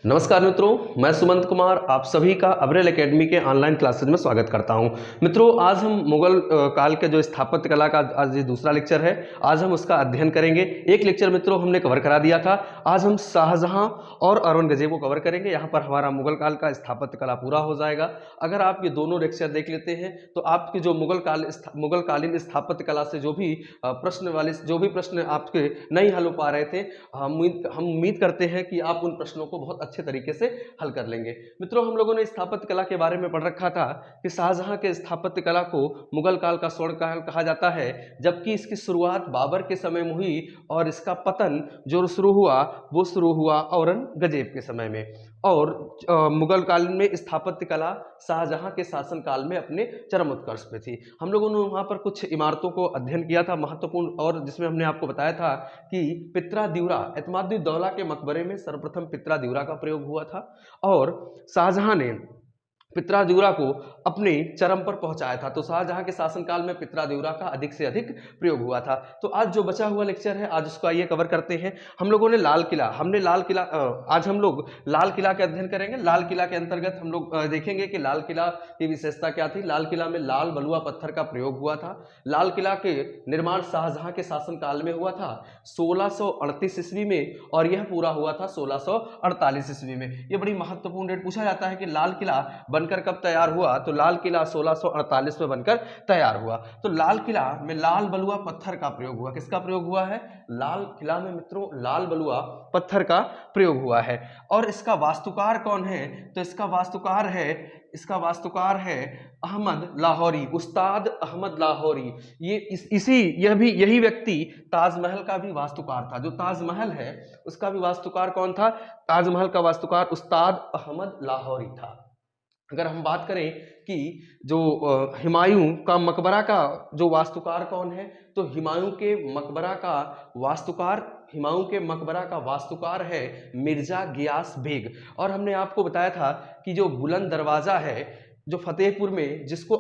नमस्कार मित्रों, मैं सुमंत कुमार आप सभी का अब्रेल एकेडमी के ऑनलाइन क्लासेज में स्वागत करता हूं। मित्रों, आज हम मुगल काल के जो स्थापत्य कला का आज ये दूसरा लेक्चर है। आज हम उसका अध्ययन करेंगे। एक लेक्चर मित्रों हमने कवर करा दिया था। आज हम शाहजहां और औरंगजेब को कवर करेंगे। यहाँ पर हमारा मुगल काल का स्थापत्य कला पूरा हो जाएगा। अगर आप ये दोनों लेक्चर देख लेते हैं तो आपके जो मुगलकालीन स्थापत्य कला से जो भी प्रश्न आपके नहीं हल हो पा रहे थे, हम उम्मीद करते हैं कि आप उन प्रश्नों को बहुत अच्छे तरीके से हल कर लेंगे। मित्रों, हम लोगों ने स्थापत्य कला के बारे में पढ़ रखा था कि शाहजहां के स्थापत्य कला को मुगल काल का स्वर्ण काल कहा जाता है, जबकि इसकी शुरुआत बाबर के समय में हुई और इसका पतन जो शुरू हुआ औरंगजेब के समय में। और मुगल काल में स्थापत्य कला शाहजहां के शासन काल में अपने चरम उत्कर्ष पे थी। हम लोगों ने वहां पर कुछ इमारतों को अध्ययन किया था महत्वपूर्ण, और जिसमें हमने आपको बताया था कि पित्रा दिउरा एतमादुद्दौला के मकबरे में सर्वप्रथम पित्रा दिउरा का प्रयोग हुआ था और शाहजहां ने पित्रा दिउरा को अपने चरम पर पहुंचाया था। तो शाहजहां के शासनकाल में पित्रा दिउरा का अधिक से अधिक प्रयोग हुआ था। तो आज जो बचा हुआ लेक्चर है, आज उसको आइए कवर करते हैं। हम लोगों ने आज हम लोग लाल किला के अध्ययन करेंगे। लाल किला के अंतर्गत हम लोग देखेंगे कि लाल किला की विशेषता क्या थी। लाल किला में लाल बलुआ पत्थर का प्रयोग हुआ था। लाल किला के निर्माण शाहजहां के शासनकाल में हुआ था 1638 ईस्वी में, और यह पूरा हुआ था 1648 ईस्वी में। यह बड़ी महत्वपूर्ण डेट पूछा जाता है कि लाल किला बनकर कब तैयार हुआ। तो लाल किला 1648 में बनकर तैयार हुआ। तो लाल किला में लाल बलुआ पत्थर का प्रयोग हुआ। किसका प्रयोग हुआ है? लाल किला में मित्रों लाल बलुआ पत्थर का प्रयोग हुआ है। और इसका वास्तुकार कौन है? तो इसका वास्तुकार है अहमद लाहौरी, उस्ताद अहमद लाहौरी। यही व्यक्ति ताजमहल का भी वास्तुकार था। जो ताजमहल है उसका भी वास्तुकार कौन था? ताजमहल का वास्तुकार उस्ताद अहमद लाहौरी था। अगर हम बात करें कि जो हुमायूं का मकबरा का जो वास्तुकार कौन है, तो हुमायूं के मकबरा का वास्तुकार है मिर्जा गियास बेग। और हमने आपको बताया था कि जो बुलंद दरवाजा है जो फतेहपुर में, जिसको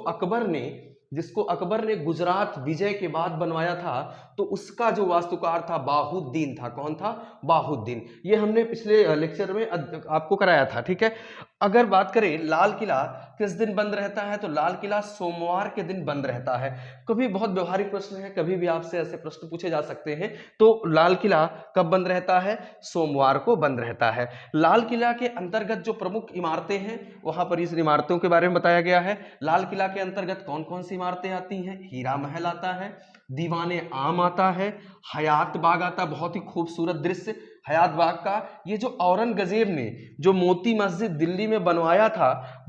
अकबर ने गुजरात विजय के बाद बनवाया था, तो उसका जो वास्तुकार था बाहुद्दीन था। कौन था? बाहुद्दीन। ये हमने पिछले लेक्चर में आपको कराया था। ठीक है। अगर बात करें लाल किला किस दिन बंद रहता है, तो लाल किला सोमवार के दिन बंद रहता है। कभी बहुत व्यवहारिक प्रश्न है, कभी भी आपसे ऐसे प्रश्न पूछे जा सकते हैं। तो लाल किला कब बंद रहता है? सोमवार को बंद रहता है। लाल किला के अंतर्गत जो प्रमुख इमारतें हैं वहां पर इस इमारतों के बारे में बताया गया है। लाल किला के अंतर्गत कौन कौन सी इमारतें आती हैं? हीरा महल आता है, दीवाने आम आता है, हयात बाग आता है, बहुत ही खूबसूरत दृश्य हयात बाग का। ये जो औरंगजेब ने जो मोती मस्जिद दिल्ली में बनवाया था,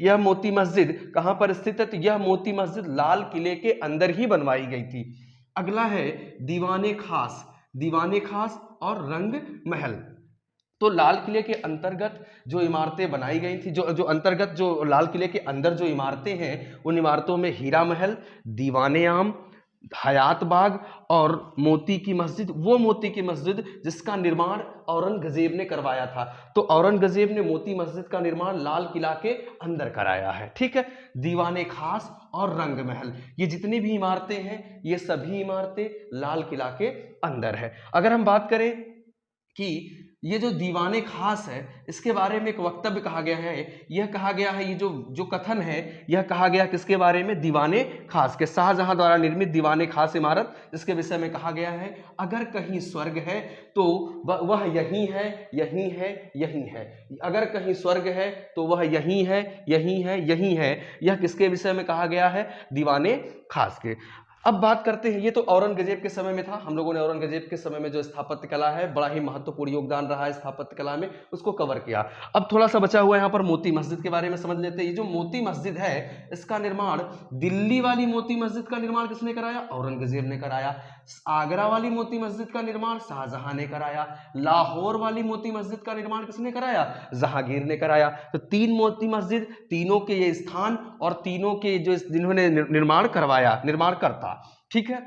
यह मोती मस्जिद कहां पर स्थित है? तो यह मोती मस्जिद लाल किले के अंदर ही बनवाई गई थी। अगला है दीवाने खास और रंग महल। तो लाल किले के अंतर्गत जो इमारतें बनाई गई थी, जो लाल किले के अंदर जो इमारतें हैं, उन इमारतों में हीरा महल, दीवाने आम, हयात बाग और मोती की मस्जिद जिसका निर्माण औरंगजेब ने करवाया था। तो औरंगजेब ने मोती मस्जिद का निर्माण लाल किला के अंदर कराया है। ठीक है। दीवाने खास और रंग महल, ये जितनी भी इमारतें हैं, ये सभी इमारतें लाल किला के अंदर है। अगर हम बात करें कि ये जो दीवाने खास है, इसके बारे में एक वक्तव्य कहा गया है। यह कहा गया है, ये जो कथन है, यह कहा गया किसके बारे में? दीवाने खास के, शाहजहां द्वारा निर्मित दीवाने खास इमारत, जिसके विषय में कहा गया है अगर कहीं स्वर्ग है तो वह यही है, यही है, यही है। अगर कहीं स्वर्ग है तो वह यही है, यही है, यही है। यह किसके विषय में कहा गया है? दीवाने खास के। अब बात करते हैं, ये तो औरंगजेब के समय में था। हम लोगों ने औरंगजेब के समय में जो स्थापत्य कला है, बड़ा ही महत्वपूर्ण योगदान रहा है स्थापत्य कला में, उसको कवर किया। अब थोड़ा सा बचा हुआ है यहाँ पर मोती मस्जिद के बारे में समझ लेते हैं। ये जो मोती मस्जिद है, इसका निर्माण, दिल्ली वाली मोती मस्जिद का निर्माण किसने कराया? औरंगजेब ने कराया। आगरा वाली मोती मस्जिद का निर्माण शाहजहां ने कराया। लाहौर वाली मोती मस्जिद का निर्माण किसने कराया? जहांगीर ने कराया। तो तीन मोती मस्जिद, तीनों के ये स्थान और तीनों के जो जिन्होंने निर्माण करता। ठीक है।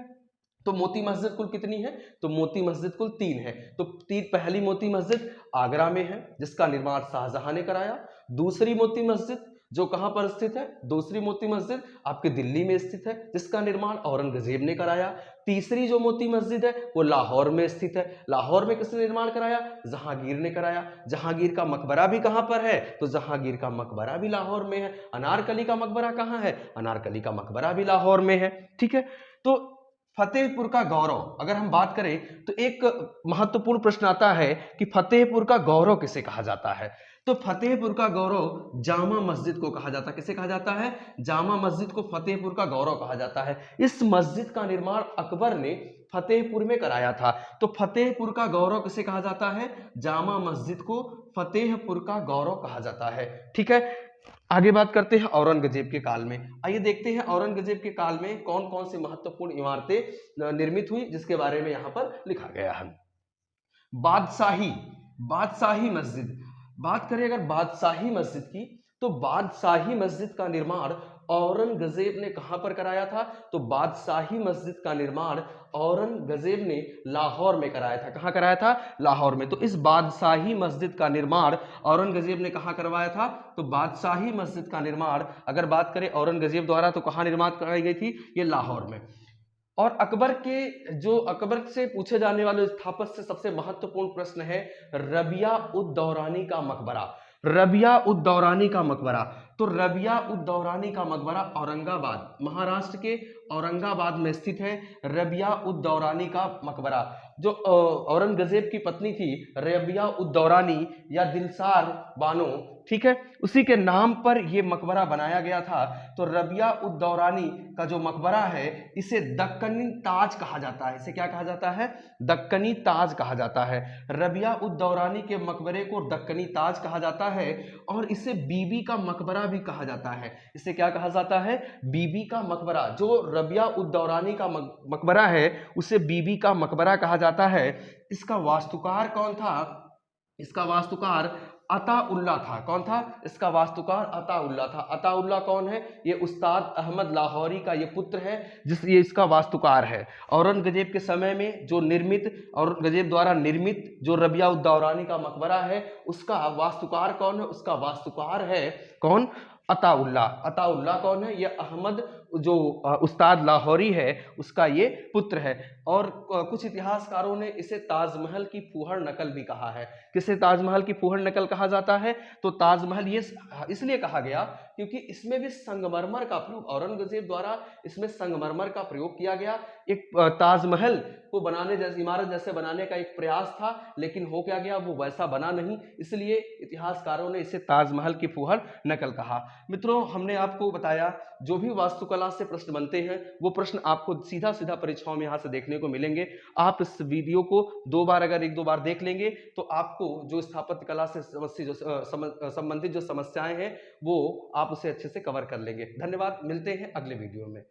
तो मोती मस्जिद कुल कितनी है? तो मोती मस्जिद कुल 3 है। तो पहली मोती मस्जिद आगरा में है, जिसका निर्माण शाहजहां ने कराया। दूसरी मोती मस्जिद जो कहां पर स्थित है? दूसरी मोती मस्जिद आपके दिल्ली में स्थित है, जिसका निर्माण औरंगजेब ने कराया। तीसरी जो मोती मस्जिद है वो लाहौर में स्थित है। लाहौर में किसने निर्माण कराया? जहांगीर ने कराया। जहांगीर का मकबरा भी कहां पर है? तो जहांगीर का मकबरा भी लाहौर में है। अनारकली का मकबरा कहां है? अनारकली का मकबरा भी लाहौर में है। ठीक है, तो फतेहपुर का गौरव अगर हम बात करें तो एक महत्वपूर्ण प्रश्न आता है कि फतेहपुर का गौरव किसे कहा जाता है? तो फतेहपुर का गौरव जामा मस्जिद को कहा जाता है। किसे कहा जाता है? जामा मस्जिद को फतेहपुर का गौरव कहा जाता है। इस मस्जिद का निर्माण अकबर ने फतेहपुर में कराया था। तो फतेहपुर का गौरव किसे कहा जाता है? जामा मस्जिद को फतेहपुर का गौरव कहा जाता है। ठीक है, आगे बात करते हैं औरंगजेब के काल में। आइए देखते हैं औरंगजेब के काल में कौन कौन सी महत्वपूर्ण इमारतें निर्मित हुई, जिसके बारे में यहां पर लिखा गया है। बादशाही बादशाही मस्जिद, बात करें अगर बादशाही मस्जिद की, तो बादशाही मस्जिद का निर्माण औरंगजेब ने कहां पर कराया था? तो बादशाही मस्जिद का निर्माण औरंगजेब ने लाहौर में कराया था। कहां कराया था? लाहौर में। तो इस बादशाही मस्जिद का निर्माण औरंगजेब ने कहां करवाया था? तो बादशाही मस्जिद का निर्माण अगर बात करें औरंगजेब द्वारा तो कहां निर्माण कराई गई थी? ये लाहौर में। और अकबर से पूछे जाने वाले स्थापत्य से सबसे महत्वपूर्ण प्रश्न है रबिया उद दौरानी का मकबरा। रबिया उद दौरानी का मकबरा, तो रबिया उद दौरानी का मकबरा औरंगाबाद, महाराष्ट्र के औरंगाबाद में स्थित है। रबिया उद दौरानी का मकबरा, जो औरंगजेब की पत्नी थी रबिया उद दौरानी या दिलसार बानो, ठीक है, उसी के नाम पर यह मकबरा बनाया गया था। तो रबिया उद दौरानी का जो मकबरा है इसे दक्कनी ताज कहा जाता है। इसे क्या कहा जाता है? दक्कनी ताज कहा जाता है। रबिया उद दौरानी के मकबरे को दक्कनी ताज कहा जाता है और इसे बीबी का मकबरा भी कहा जाता है। इसे क्या कहा जाता है? बीबी का मकबरा। जो रबिया उद दौरानी का मकबरा है उसे बीबी का मकबरा कहा जाता है। इसका वास्तुकार कौन था? इसका वास्तुकार अताउल्ला था। कौन था? इसका वास्तुकार अताउल्ला था। अताउल्ला कौन है? ये उस्ताद अहमद लाहौरी का ये पुत्र है, ये इसका वास्तुकार है। औरंगजेब के समय में जो औरंगजेब द्वारा निर्मित जो रबिया उद दौरानी का मकबरा है उसका वास्तुकार कौन है? उसका वास्तुकार है कौन? अताउल्ला। अताउल्ला कौन है? ये अहमद जो उस्ताद लाहौरी है उसका ये पुत्र है। और कुछ इतिहासकारों ने इसे ताजमहल की फूहड़ नकल भी कहा है। किसे ताजमहल की फूहड़ नकल कहा जाता है? तो ताजमहल ये इसलिए कहा गया क्योंकि इसमें भी संगमरमर का प्रयोग, औरंगजेब द्वारा इसमें संगमरमर का प्रयोग किया गया। एक ताजमहल को बनाने जैसे इमारत जैसे बनाने का एक प्रयास था, लेकिन हो क्या गया? वो वैसा बना नहीं, इसलिए इतिहासकारों ने इसे ताजमहल की फूहड़ नकल कहा। मित्रों, हमने आपको बताया जो भी वास्तुकला से प्रश्न बनते हैं वो प्रश्न आपको सीधा सीधा परीक्षाओं में यहाँ से देखने को मिलेंगे। आप इस वीडियो को अगर एक दो बार देख लेंगे तो आपको जो स्थापत्य कला से संबंधित जो समस्याएं हैं वो आप उसे अच्छे से कवर कर लेंगे। धन्यवाद, मिलते हैं अगले वीडियो में।